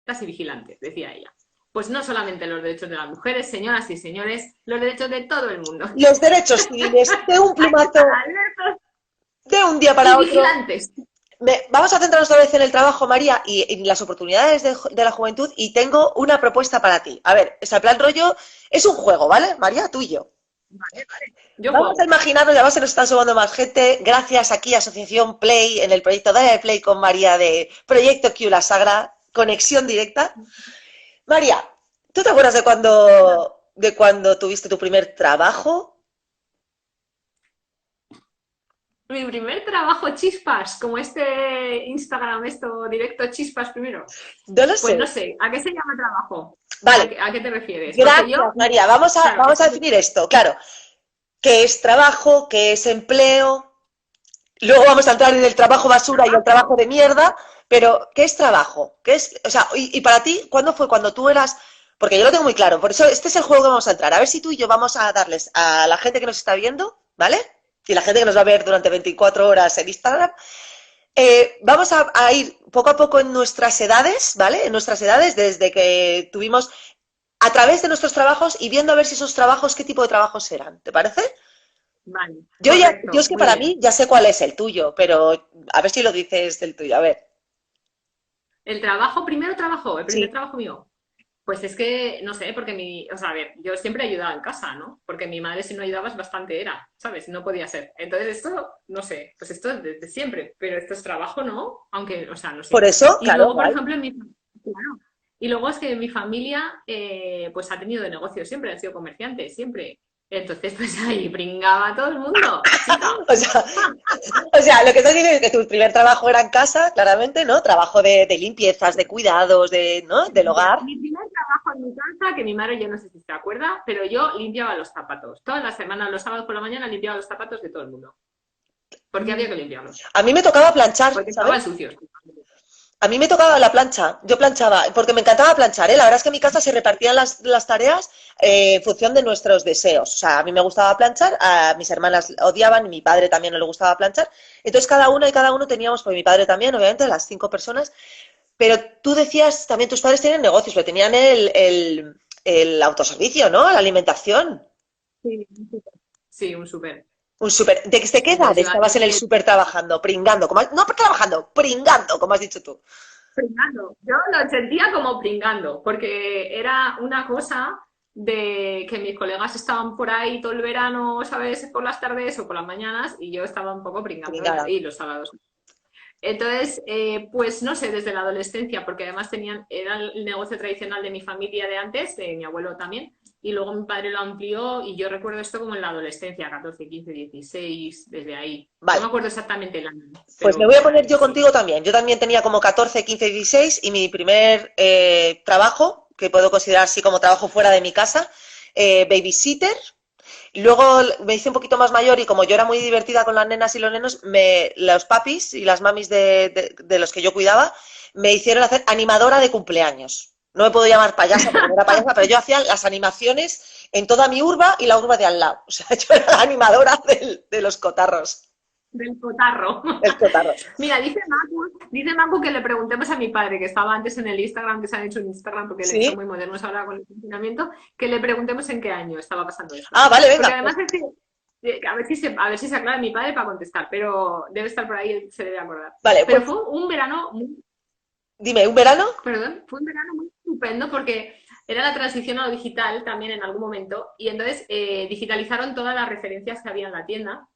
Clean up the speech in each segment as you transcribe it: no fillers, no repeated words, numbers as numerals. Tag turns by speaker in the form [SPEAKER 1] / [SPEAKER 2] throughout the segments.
[SPEAKER 1] y vigilantes, decía ella. Pues no solamente los derechos de las mujeres, señoras y señores, los derechos de todo el mundo.
[SPEAKER 2] Los derechos civiles de un plumazo, de un día
[SPEAKER 1] Y
[SPEAKER 2] para otro.
[SPEAKER 1] vigilantes.
[SPEAKER 2] Vamos a centrarnos otra vez en el trabajo, María, y en las oportunidades de la juventud, y tengo una propuesta para ti. A ver, ese plan rollo es un juego, ¿vale, María? Tú y yo.
[SPEAKER 1] Vale, vale. Yo
[SPEAKER 2] Vamos a
[SPEAKER 1] juego.
[SPEAKER 2] imaginarnos, ya se nos están sumando más gente, gracias aquí a Asociación Play, en el proyecto Dale Play con María de Proyecto Q La Sagra, conexión directa. María, ¿tú te acuerdas de cuando tuviste tu primer trabajo?
[SPEAKER 1] Mi primer trabajo chispas, como este Instagram, esto directo chispas primero.
[SPEAKER 2] No lo
[SPEAKER 1] Pues
[SPEAKER 2] sé.
[SPEAKER 1] no sé, ¿a qué se llama trabajo?
[SPEAKER 2] Vale,
[SPEAKER 1] ¿A qué te refieres? Porque
[SPEAKER 2] gracias,
[SPEAKER 1] yo,
[SPEAKER 2] María. Vamos a,
[SPEAKER 1] claro,
[SPEAKER 2] vamos a definir esto, claro. ¿Qué es trabajo? ¿Qué es empleo? Luego vamos a entrar en el trabajo basura y el trabajo de mierda, pero ¿qué es trabajo? ¿Qué es, o sea, y para ti, ¿cuándo fue cuando tú eras? Porque yo lo tengo muy claro, por eso este es el juego que vamos a entrar. A ver si tú y yo vamos a darles a la gente que nos está viendo, ¿vale? Y la gente que nos va a ver durante 24 horas en Instagram, vamos a ir poco a poco en nuestras edades, ¿vale? En nuestras edades, desde que tuvimos, a través de nuestros trabajos y viendo a ver si esos trabajos, qué tipo de trabajos eran. ¿Te parece?
[SPEAKER 1] vale,
[SPEAKER 2] Yo es
[SPEAKER 1] correcto,
[SPEAKER 2] que
[SPEAKER 1] muy
[SPEAKER 2] para
[SPEAKER 1] bien.
[SPEAKER 2] mí ya sé cuál es el tuyo, pero a ver si lo dices del tuyo. A ver.
[SPEAKER 1] El trabajo, primero trabajo, el primer
[SPEAKER 2] Sí.
[SPEAKER 1] trabajo mío. Pues es que, no sé, porque o sea, a ver, yo siempre ayudaba en casa, ¿no? Porque mi madre si no ayudabas bastante era, ¿sabes? No podía ser. Entonces esto, no sé, pues esto es desde siempre, pero esto es trabajo, ¿no? Aunque, o sea, no
[SPEAKER 2] Por
[SPEAKER 1] sé.
[SPEAKER 2] eso,
[SPEAKER 1] Y
[SPEAKER 2] claro,
[SPEAKER 1] luego, por
[SPEAKER 2] guay.
[SPEAKER 1] ejemplo, claro. Y luego es que mi familia, pues ha tenido de negocio siempre, han sido comerciantes, siempre. Entonces, pues ahí pringaba todo el mundo, chica.
[SPEAKER 2] O sea, o sea, lo que estás diciendo es que tu primer trabajo era en casa, claramente, ¿no? Trabajo de limpiezas, de cuidados, de, ¿no? Del hogar.
[SPEAKER 1] Mi primer trabajo en mi casa, que mi madre yo no sé si se acuerda, pero yo limpiaba los zapatos. Todas las semanas, los sábados por la mañana, limpiaba los zapatos de todo el mundo. Porque había que limpiarlos.
[SPEAKER 2] A mí me tocaba planchar,
[SPEAKER 1] Porque
[SPEAKER 2] ¿sabes?
[SPEAKER 1] estaban sucios.
[SPEAKER 2] A mí me tocaba la plancha, yo planchaba, porque me encantaba planchar, ¿eh? La verdad es que en mi casa se repartían las tareas en función de nuestros deseos. O sea, a mí me gustaba planchar, a mis hermanas odiaban y mi padre también no le gustaba planchar. Entonces cada una y cada uno teníamos, pues mi padre también, obviamente, las 5 personas. Pero tú decías, también tus padres tienen negocios, pero tenían el autoservicio, ¿no? La alimentación.
[SPEAKER 1] Sí, sí, un súper.
[SPEAKER 2] Un súper. ¿Desde qué edad
[SPEAKER 1] Entonces iba
[SPEAKER 2] estabas en el súper trabajando, pringando? No trabajando, pringando, como has dicho tú.
[SPEAKER 1] pringando. Yo lo sentía como pringando, porque era una cosa de que mis colegas estaban por ahí todo el verano, ¿sabes? Por las tardes o por las mañanas, y yo estaba un poco pringando,
[SPEAKER 2] Pringada.
[SPEAKER 1] y los sábados. Entonces, pues no sé, desde la adolescencia, porque además era el negocio tradicional de mi familia de antes, de mi abuelo también, y luego mi padre lo amplió y yo recuerdo esto como en la adolescencia, 14, 15, 16, desde ahí. No
[SPEAKER 2] Vale.
[SPEAKER 1] me acuerdo exactamente el año,
[SPEAKER 2] Pues me
[SPEAKER 1] pero
[SPEAKER 2] voy a
[SPEAKER 1] por
[SPEAKER 2] poner
[SPEAKER 1] ahí,
[SPEAKER 2] yo
[SPEAKER 1] sí.
[SPEAKER 2] contigo también. Yo también tenía como 14, 15, 16 y mi primer trabajo, que puedo considerar así como trabajo fuera de mi casa, babysitter. Luego me hice un poquito más mayor y como yo era muy divertida con las nenas y los nenos, los papis y las mamis de los que yo cuidaba me hicieron hacer animadora de cumpleaños. No me puedo llamar payasa porque no era payasa, pero yo hacía las animaciones en toda mi urba y la urba de al lado. O sea, yo era la animadora de los cotarros.
[SPEAKER 1] Del cotarro.
[SPEAKER 2] El cotarro.
[SPEAKER 1] Mira, dice Macu que le preguntemos a mi padre, que estaba antes en el Instagram, que se han hecho en Instagram porque son
[SPEAKER 2] ¿Sí?
[SPEAKER 1] muy modernos ahora con el funcionamiento, que le preguntemos en qué año estaba pasando esto.
[SPEAKER 2] Ah, vale,
[SPEAKER 1] Porque
[SPEAKER 2] venga.
[SPEAKER 1] además es que, a ver si se aclara mi padre para contestar, pero debe estar por ahí, se debe acordar.
[SPEAKER 2] Vale,
[SPEAKER 1] Pero
[SPEAKER 2] pues
[SPEAKER 1] fue un verano muy,
[SPEAKER 2] dime, ¿un verano?
[SPEAKER 1] perdón, fue un verano muy estupendo porque era la transición a lo digital también en algún momento y entonces digitalizaron todas las referencias que había en la tienda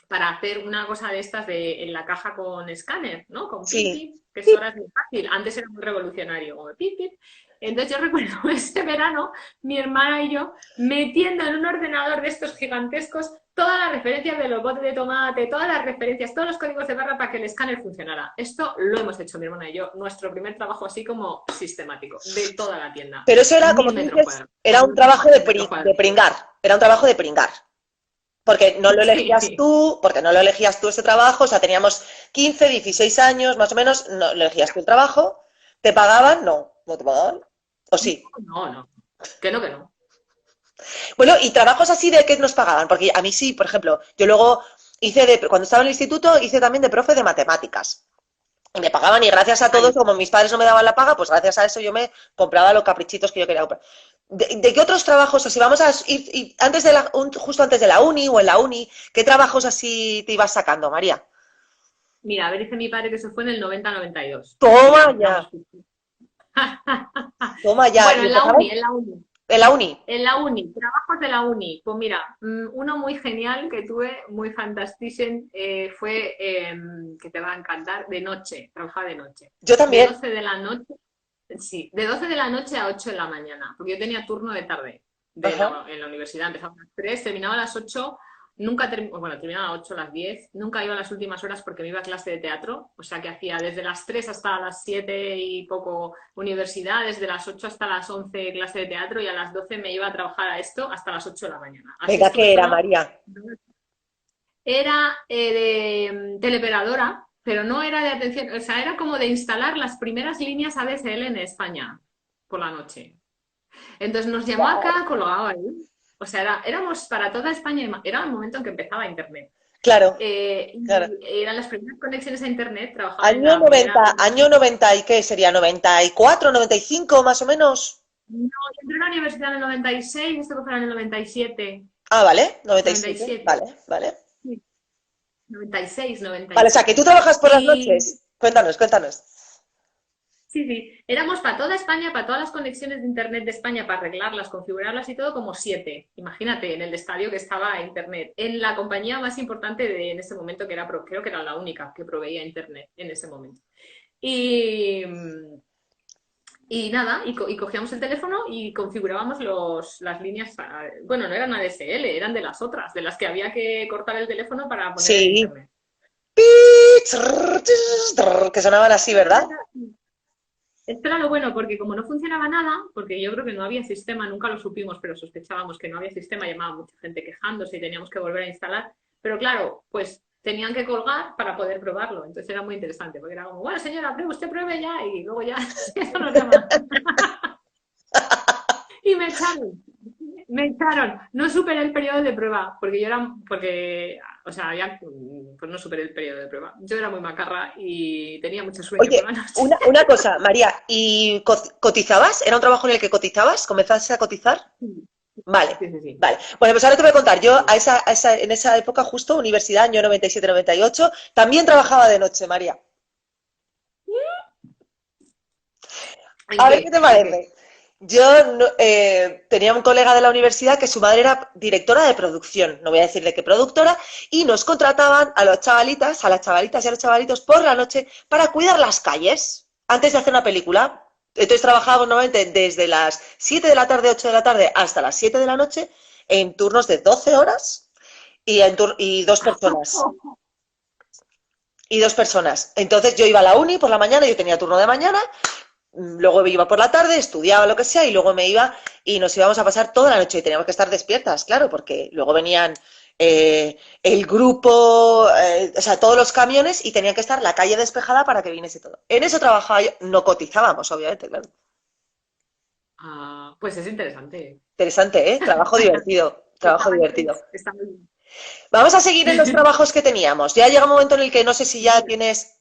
[SPEAKER 1] para hacer una cosa de estas en la caja con escáner, ¿no? Con pip,
[SPEAKER 2] Sí.
[SPEAKER 1] pip, que eso ahora es muy fácil. Antes era muy revolucionario, como pip, pip. Entonces yo recuerdo ese verano, mi hermana y yo, metiendo en un ordenador de estos gigantescos todas las referencias de los botes de tomate, todas las referencias, todos los códigos de barra para que el escáner funcionara. Esto lo hemos hecho mi hermana y yo, nuestro primer trabajo así como sistemático, de toda la tienda.
[SPEAKER 2] Pero eso era, como
[SPEAKER 1] 1000
[SPEAKER 2] tú
[SPEAKER 1] metros
[SPEAKER 2] dices,
[SPEAKER 1] cuadrados.
[SPEAKER 2] era un trabajo
[SPEAKER 1] Metros
[SPEAKER 2] de
[SPEAKER 1] cuadrados.
[SPEAKER 2] pringar. Era un trabajo de pringar. Porque no lo elegías
[SPEAKER 1] Sí.
[SPEAKER 2] tú, porque no lo elegías tú ese trabajo, o sea, teníamos 15, 16 años, más o menos, no lo elegías tú el trabajo, ¿te pagaban? No, no te pagaban, o sí.
[SPEAKER 1] No, no. Que no, que no.
[SPEAKER 2] Bueno, y trabajos así de qué nos pagaban, porque a mí sí, por ejemplo, yo luego cuando estaba en el instituto, hice también de profe de matemáticas. Me pagaban y gracias a todo
[SPEAKER 1] Ay,
[SPEAKER 2] eso, como mis padres no me daban la paga, pues gracias a eso yo me compraba los caprichitos que yo quería comprar. ¿De qué otros trabajos, o si vamos a ir antes de justo antes de la uni o en la uni, qué trabajos así te ibas sacando, María?
[SPEAKER 1] mira, a ver, dice mi padre que se fue en el 90-92.
[SPEAKER 2] Toma
[SPEAKER 1] Mira,
[SPEAKER 2] ya,
[SPEAKER 1] vamos.
[SPEAKER 2] toma ya.
[SPEAKER 1] Bueno,
[SPEAKER 2] ¿Y
[SPEAKER 1] en la
[SPEAKER 2] empezabas
[SPEAKER 1] uni, en la uni.
[SPEAKER 2] en la uni?
[SPEAKER 1] En la uni, trabajos de la uni. Pues mira, uno muy genial que tuve, muy fantastic, fue, que te va a encantar, de noche, trabajar de noche.
[SPEAKER 2] Yo
[SPEAKER 1] De
[SPEAKER 2] también.
[SPEAKER 1] 12 de la noche, sí, de 12 de la noche a 8 de la mañana, porque yo tenía turno de tarde
[SPEAKER 2] Ajá.
[SPEAKER 1] en la universidad, empezaba a las 3, terminaba a las 8, nunca, bueno, terminaba a las 8, a las 10, nunca iba a las últimas horas porque me iba a clase de teatro, o sea que hacía desde las 3 hasta las 7 y poco universidad, desde las 8 hasta las 11 clase de teatro y a las 12 me iba a trabajar a esto hasta las 8 de la mañana. Así
[SPEAKER 2] Venga,
[SPEAKER 1] estuve
[SPEAKER 2] ¿qué era,
[SPEAKER 1] solo.
[SPEAKER 2] María?
[SPEAKER 1] Era de teleoperadora, pero no era de atención, o sea, era como de instalar las primeras líneas ADSL en España por la noche. Entonces nos llamó acá, colgado ahí. O sea, éramos para toda España, era el momento en que empezaba Internet.
[SPEAKER 2] Claro, claro.
[SPEAKER 1] Y eran las primeras conexiones a Internet, trabajaba en
[SPEAKER 2] Año
[SPEAKER 1] la primera
[SPEAKER 2] 90,
[SPEAKER 1] planta.
[SPEAKER 2] año 90 y qué sería, 94, 95 más o menos.
[SPEAKER 1] No, yo entré a la universidad en el 96, esto que fuera en el 97.
[SPEAKER 2] Ah, vale, 97,
[SPEAKER 1] 97.
[SPEAKER 2] vale, vale.
[SPEAKER 1] Sí, 96,
[SPEAKER 2] Vale, o sea, que tú
[SPEAKER 1] 97.
[SPEAKER 2] trabajas por las
[SPEAKER 1] Y
[SPEAKER 2] noches. Cuéntanos, cuéntanos.
[SPEAKER 1] sí, sí, éramos para toda España, para todas las conexiones de Internet de España, para arreglarlas, configurarlas y todo, como 7. Imagínate, en el estadio que estaba Internet. En la compañía más importante en ese momento, que era, creo que era la única que proveía Internet en ese momento. Y, y nada, y cogíamos el teléfono y configurábamos las líneas, bueno, no eran ADSL, eran de las otras, de las que había que cortar el teléfono para poner el
[SPEAKER 2] Sí.
[SPEAKER 1] Internet.
[SPEAKER 2] Que sonaban así, ¿verdad?
[SPEAKER 1] Esto era lo bueno, porque como no funcionaba nada, porque yo creo que no había sistema, nunca lo supimos, pero sospechábamos que no había sistema, llamaba mucha gente quejándose y teníamos que volver a instalar. Pero claro, pues tenían que colgar para poder probarlo. Entonces era muy interesante, porque era como, bueno, señora, usted pruebe ya y luego ya, eso nos llama. Y me echaron. Me echaron. No superé el periodo de prueba, porque yo era, porque, o sea, ya, pues no superé el periodo de prueba. Yo era muy macarra y tenía mucho sueño por
[SPEAKER 2] Oye,
[SPEAKER 1] la noche.
[SPEAKER 2] una cosa, María, ¿y cotizabas? ¿Era un trabajo en el que cotizabas? ¿Comenzaste a cotizar?
[SPEAKER 1] Sí,
[SPEAKER 2] Vale,
[SPEAKER 1] sí, sí.
[SPEAKER 2] vale. Bueno, pues ahora te voy a contar. Yo en esa época, justo, universidad, año 97-98, también trabajaba de noche, María.
[SPEAKER 1] ¿En
[SPEAKER 2] A ver qué
[SPEAKER 1] qué?
[SPEAKER 2] te
[SPEAKER 1] ¿En qué?
[SPEAKER 2] parece. Yo tenía un colega de la universidad que su madre era directora de producción, no voy a decir de qué productora, y nos contrataban a los chavalitas, a las chavalitas y a los chavalitos por la noche para cuidar las calles antes de hacer una película. Entonces trabajábamos normalmente desde las 7 de la tarde, 8 de la tarde hasta las 7 de la noche en turnos de 12 horas y dos personas. Y dos personas. Entonces yo iba a la uni por la mañana, yo tenía turno de mañana, luego me iba por la tarde, estudiaba lo que sea y luego me iba y nos íbamos a pasar toda la noche y teníamos que estar despiertas, claro, porque luego venían el grupo, o sea, todos los camiones y tenía que estar la calle despejada para que viniese todo. En eso trabajaba yo, no cotizábamos, obviamente, claro.
[SPEAKER 1] Ah, pues es interesante.
[SPEAKER 2] Interesante, ¿eh? Trabajo divertido,
[SPEAKER 1] Está
[SPEAKER 2] trabajo
[SPEAKER 1] muy
[SPEAKER 2] divertido.
[SPEAKER 1] está muy bien.
[SPEAKER 2] Vamos a seguir en los trabajos que teníamos. Ya llega un momento en el que no sé si ya tienes...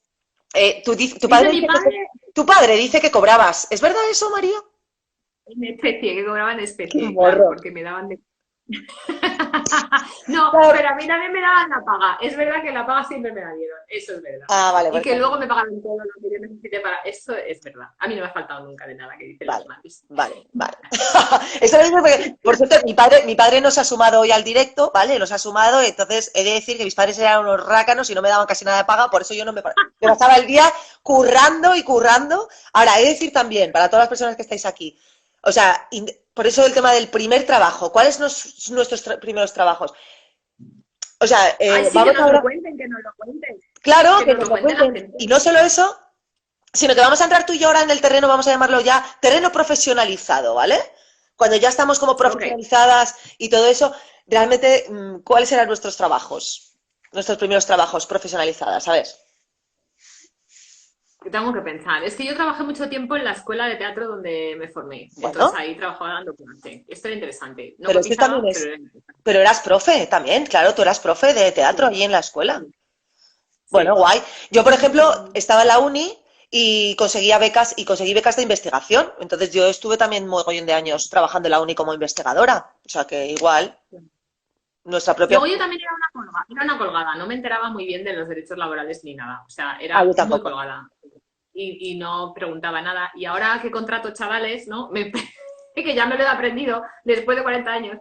[SPEAKER 2] tu
[SPEAKER 1] Dice
[SPEAKER 2] padre
[SPEAKER 1] mi
[SPEAKER 2] dice
[SPEAKER 1] padre
[SPEAKER 2] tu padre dice que cobrabas. ¿Es verdad eso, María?
[SPEAKER 1] en especie, que cobraba en
[SPEAKER 2] Qué
[SPEAKER 1] especie, claro,
[SPEAKER 2] morro.
[SPEAKER 1] porque me daban de... No,
[SPEAKER 2] Claro.
[SPEAKER 1] pero a mí también me daban la paga. Es verdad que la paga siempre me la dieron, eso es verdad.
[SPEAKER 2] Ah, vale,
[SPEAKER 1] Y
[SPEAKER 2] pues
[SPEAKER 1] que luego me pagaron todo lo que yo necesité para... Eso es verdad. A mí no me ha faltado nunca de nada que dicen las
[SPEAKER 2] vale,
[SPEAKER 1] madres.
[SPEAKER 2] vale, vale. Eso lo digo porque, por cierto, mi padre nos ha sumado hoy al directo, ¿vale? Nos ha sumado, entonces he de decir que mis padres eran unos rácanos y no me daban casi nada de paga, por eso yo no me pasaba el día currando y currando. Ahora, he de decir también, para todas las personas que estáis aquí, o sea, por eso el tema del primer trabajo, ¿cuáles son nuestros primeros trabajos? O sea,
[SPEAKER 1] Ay, sí,
[SPEAKER 2] vamos ahora,
[SPEAKER 1] que nos lo cuenten,
[SPEAKER 2] claro,
[SPEAKER 1] que
[SPEAKER 2] que
[SPEAKER 1] nos
[SPEAKER 2] nos
[SPEAKER 1] lo
[SPEAKER 2] lo
[SPEAKER 1] cuente la
[SPEAKER 2] cuenten.
[SPEAKER 1] gente.
[SPEAKER 2] Y no solo eso, sino que vamos a entrar tú y yo ahora en el terreno, vamos a llamarlo ya terreno profesionalizado, ¿vale? Cuando ya estamos como
[SPEAKER 1] Ok,
[SPEAKER 2] profesionalizadas y todo eso, realmente, ¿cuáles eran nuestros trabajos? Nuestros primeros trabajos profesionalizadas, a ver.
[SPEAKER 1] tengo que pensar. Es que yo trabajé mucho tiempo en la escuela de teatro donde me formé. Entonces
[SPEAKER 2] Bueno,
[SPEAKER 1] ahí trabajaba dando clase. Esto era interesante. No
[SPEAKER 2] pero es que también
[SPEAKER 1] cotizaba, pero
[SPEAKER 2] es,
[SPEAKER 1] era interesante.
[SPEAKER 2] pero eras profe también, claro, tú eras profe de teatro
[SPEAKER 1] Sí,
[SPEAKER 2] allí en la escuela.
[SPEAKER 1] sí.
[SPEAKER 2] Bueno, guay. Yo, por ejemplo, estaba en la uni y conseguí becas de investigación. Entonces yo estuve también un mogollón de años trabajando en la uni como investigadora. O sea que igual, nuestra propia...
[SPEAKER 1] Luego yo también era una colgada, no me enteraba muy bien de los derechos laborales ni nada, o sea,
[SPEAKER 2] Ah,
[SPEAKER 1] era
[SPEAKER 2] yo
[SPEAKER 1] muy
[SPEAKER 2] tampoco.
[SPEAKER 1] colgada y no preguntaba nada. Y ahora que contrato chavales, ¿no? Que ya me lo he aprendido después de 40 años,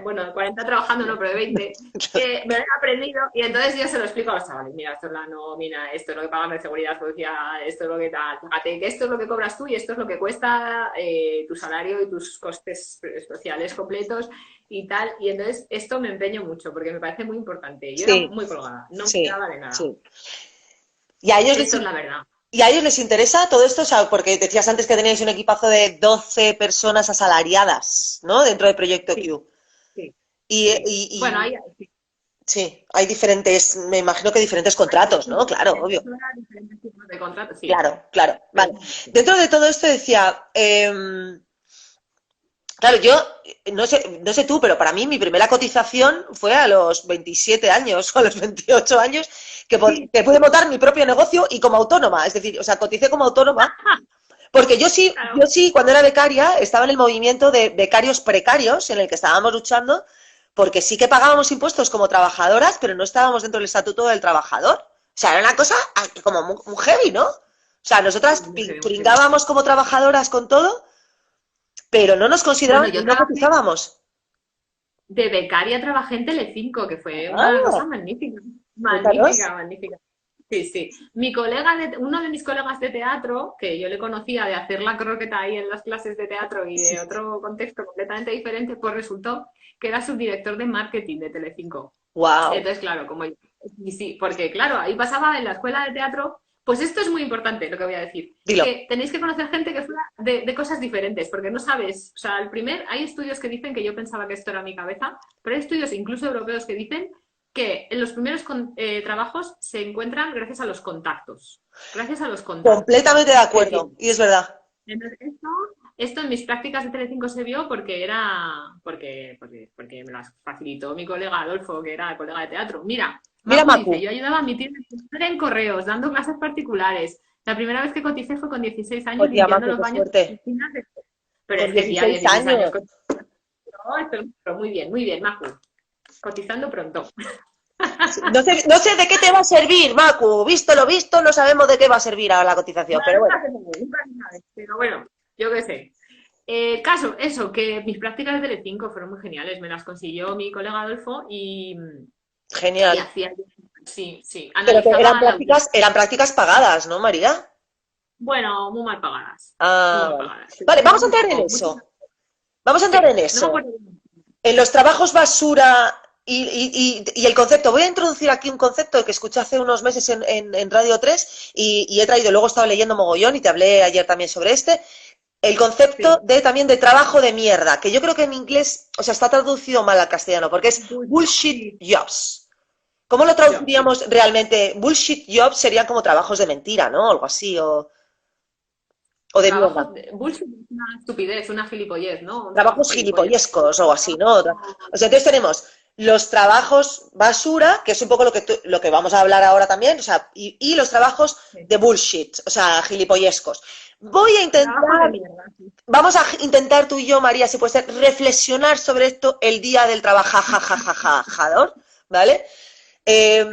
[SPEAKER 1] bueno, 40 trabajando, no, pero de 20, me lo he aprendido y entonces yo se lo explico a los chavales. Mira, esto es la nómina, esto es lo que pagan de seguridad social, esto es lo que tal, fíjate que esto es lo que cobras tú y esto es lo que cuesta tu salario y tus costes sociales completos y tal. Y entonces esto me empeño mucho porque me parece muy importante. Yo era
[SPEAKER 2] Sí,
[SPEAKER 1] muy colgada, no me
[SPEAKER 2] sí,
[SPEAKER 1] enteraba de nada.
[SPEAKER 2] sí. ¿Y a ellos les,
[SPEAKER 1] Esto es la verdad.
[SPEAKER 2] y a ellos les interesa todo esto? O sea, porque decías antes que teníais un equipazo de 12 personas asalariadas, ¿no? Dentro del Proyecto
[SPEAKER 1] Sí,
[SPEAKER 2] Q.
[SPEAKER 1] sí,
[SPEAKER 2] Y,
[SPEAKER 1] sí.
[SPEAKER 2] y-
[SPEAKER 1] Bueno,
[SPEAKER 2] y-
[SPEAKER 1] ahí sí.
[SPEAKER 2] sí, hay diferentes, me imagino que diferentes contratos, ¿no? Claro, obvio.
[SPEAKER 1] Diferentes tipos de contratos, sí.
[SPEAKER 2] Claro, claro.
[SPEAKER 1] Pero
[SPEAKER 2] Vale.
[SPEAKER 1] sí.
[SPEAKER 2] Dentro de todo esto decía, claro, yo no sé tú, pero para mí mi primera cotización fue a los 27 años o a los 28 años
[SPEAKER 1] Sí,
[SPEAKER 2] que pude montar mi propio negocio y como autónoma. Es decir, o sea, coticé como autónoma porque
[SPEAKER 1] claro.
[SPEAKER 2] yo sí, cuando era becaria, estaba en el movimiento de becarios precarios en el que estábamos luchando porque sí que pagábamos impuestos como trabajadoras, pero no estábamos dentro del estatuto del trabajador. O sea, era una cosa como muy heavy, ¿no? O sea, nosotras
[SPEAKER 1] Mujer, mujer.
[SPEAKER 2] pringábamos como trabajadoras con todo, pero no nos
[SPEAKER 1] Bueno,
[SPEAKER 2] consideraban y
[SPEAKER 1] yo
[SPEAKER 2] no
[SPEAKER 1] trabajé
[SPEAKER 2] cotizábamos.
[SPEAKER 1] de becaria, trabajé en Telecinco, que fue una
[SPEAKER 2] Ah,
[SPEAKER 1] cosa magnífica.
[SPEAKER 2] cuéntanos.
[SPEAKER 1] Magnífica, magnífica. Sí, sí. Uno de mis colegas de teatro, que yo le conocía de hacer la croqueta ahí en las clases de teatro y
[SPEAKER 2] Sí.
[SPEAKER 1] de otro contexto completamente diferente, pues resultó que era subdirector de marketing de Telecinco.
[SPEAKER 2] Wow.
[SPEAKER 1] Entonces, claro, como yo, y sí, porque claro, ahí pasaba en la escuela de teatro, pues esto es muy importante lo que voy a decir,
[SPEAKER 2] Dilo.
[SPEAKER 1] que tenéis que conocer gente que fuera de cosas diferentes, porque no sabes, o sea, hay estudios que dicen que yo pensaba que esto era mi cabeza, pero hay estudios incluso europeos que dicen que en los primeros trabajos se encuentran gracias a los contactos.
[SPEAKER 2] Completamente de
[SPEAKER 1] Que
[SPEAKER 2] acuerdo.
[SPEAKER 1] tienen.
[SPEAKER 2] Y es verdad.
[SPEAKER 1] Entonces, esto en mis prácticas de Telecinco se vio porque me las facilitó mi colega Adolfo, que era colega de teatro. Mira,
[SPEAKER 2] Mira,
[SPEAKER 1] Macu dice,
[SPEAKER 2] Macu.
[SPEAKER 1] yo ayudaba a mi tía en correos, dando clases particulares. La primera vez que coticé fue con 16 años
[SPEAKER 2] Pues tía,
[SPEAKER 1] limpiando
[SPEAKER 2] Macu,
[SPEAKER 1] los
[SPEAKER 2] qué
[SPEAKER 1] baños de
[SPEAKER 2] suerte.
[SPEAKER 1] piscinas de... Pero
[SPEAKER 2] Con
[SPEAKER 1] es que tía,
[SPEAKER 2] 16
[SPEAKER 1] 16 años.
[SPEAKER 2] años.
[SPEAKER 1] No, pero muy bien, Macu. Cotizando pronto.
[SPEAKER 2] No sé de qué te va a servir, Macu. Visto lo visto, no sabemos de qué va a servir ahora la cotización,
[SPEAKER 1] Bueno,
[SPEAKER 2] pero bueno.
[SPEAKER 1] nunca se sabe, nunca se sabe. Pero bueno, yo qué sé. Caso, eso, que mis prácticas de Telecinco fueron muy geniales. Me las consiguió mi colega Adolfo y
[SPEAKER 2] Genial.
[SPEAKER 1] hacía, sí, sí,
[SPEAKER 2] Pero que
[SPEAKER 1] analizaba la audiencia.
[SPEAKER 2] eran prácticas pagadas, ¿no, María?
[SPEAKER 1] Bueno, muy mal pagadas. Muy
[SPEAKER 2] Ah,
[SPEAKER 1] mal
[SPEAKER 2] vale.
[SPEAKER 1] pagadas.
[SPEAKER 2] Vale, vamos a
[SPEAKER 1] Muy
[SPEAKER 2] entrar en
[SPEAKER 1] poco,
[SPEAKER 2] eso. Vamos a entrar en
[SPEAKER 1] sí, no me
[SPEAKER 2] eso.
[SPEAKER 1] acuerdo bien.
[SPEAKER 2] En los trabajos basura y el concepto. Voy a introducir aquí un concepto que escuché hace unos meses en Radio 3 y he traído, luego he estado leyendo mogollón y te hablé ayer también sobre este. El concepto
[SPEAKER 1] Sí.
[SPEAKER 2] también de trabajo de mierda, que yo creo que en inglés, o sea, está traducido mal al castellano, porque es bullshit
[SPEAKER 1] Sí,
[SPEAKER 2] jobs. ¿Cómo lo
[SPEAKER 1] yo, sí.
[SPEAKER 2] traduciríamos realmente? Bullshit jobs serían como trabajos de mentira, ¿no? Algo así, o de mierda.
[SPEAKER 1] Bullshit es una estupidez, una gilipollez, ¿no? Un trabajo
[SPEAKER 2] Trabajos
[SPEAKER 1] gilipollez.
[SPEAKER 2] gilipollescos o
[SPEAKER 1] Un
[SPEAKER 2] así, ¿no? O sea,
[SPEAKER 1] trabajo...
[SPEAKER 2] entonces tenemos los trabajos basura, que es un poco lo que vamos a hablar ahora también, o sea, y los trabajos
[SPEAKER 1] Sí.
[SPEAKER 2] de bullshit, o sea, gilipollescos.
[SPEAKER 1] Trabajo de mierda, sí.
[SPEAKER 2] Vamos a intentar tú y yo, María, si puede ser, reflexionar sobre esto el día del trabajador, ¿vale? Eh,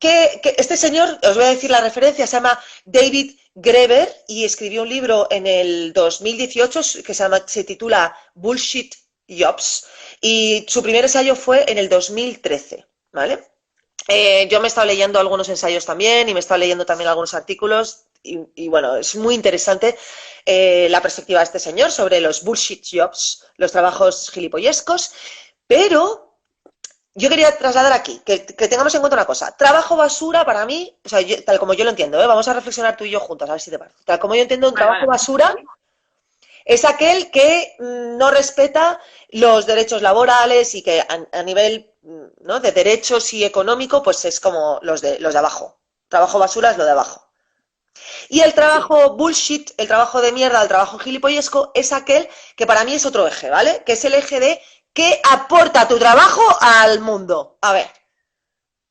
[SPEAKER 2] este señor, os voy a decir la referencia, se llama David Graeber y escribió un libro en el 2018 que se titula Bullshit Jobs y su primer ensayo fue en el 2013, ¿vale? Yo me he estado leyendo algunos ensayos también y me he estado leyendo también algunos artículos y bueno, es muy interesante la perspectiva de este señor sobre los bullshit jobs, los trabajos gilipollescos, pero yo quería trasladar aquí, que tengamos en cuenta una cosa. Trabajo basura para mí, o sea, tal como yo lo entiendo, vamos a reflexionar tú y yo juntas, a ver si te parece. Tal como yo entiendo un
[SPEAKER 1] Vale,
[SPEAKER 2] trabajo
[SPEAKER 1] vale.
[SPEAKER 2] basura es aquel que no respeta los derechos laborales y que a nivel, ¿no?, de derechos y económico, pues es como los de abajo. Trabajo basura es lo de abajo. Y el
[SPEAKER 1] Sí.
[SPEAKER 2] trabajo bullshit, el trabajo de mierda, el trabajo gilipollesco, es aquel que para mí es otro eje, ¿vale? Que es el eje de qué aporta tu trabajo al mundo. A ver.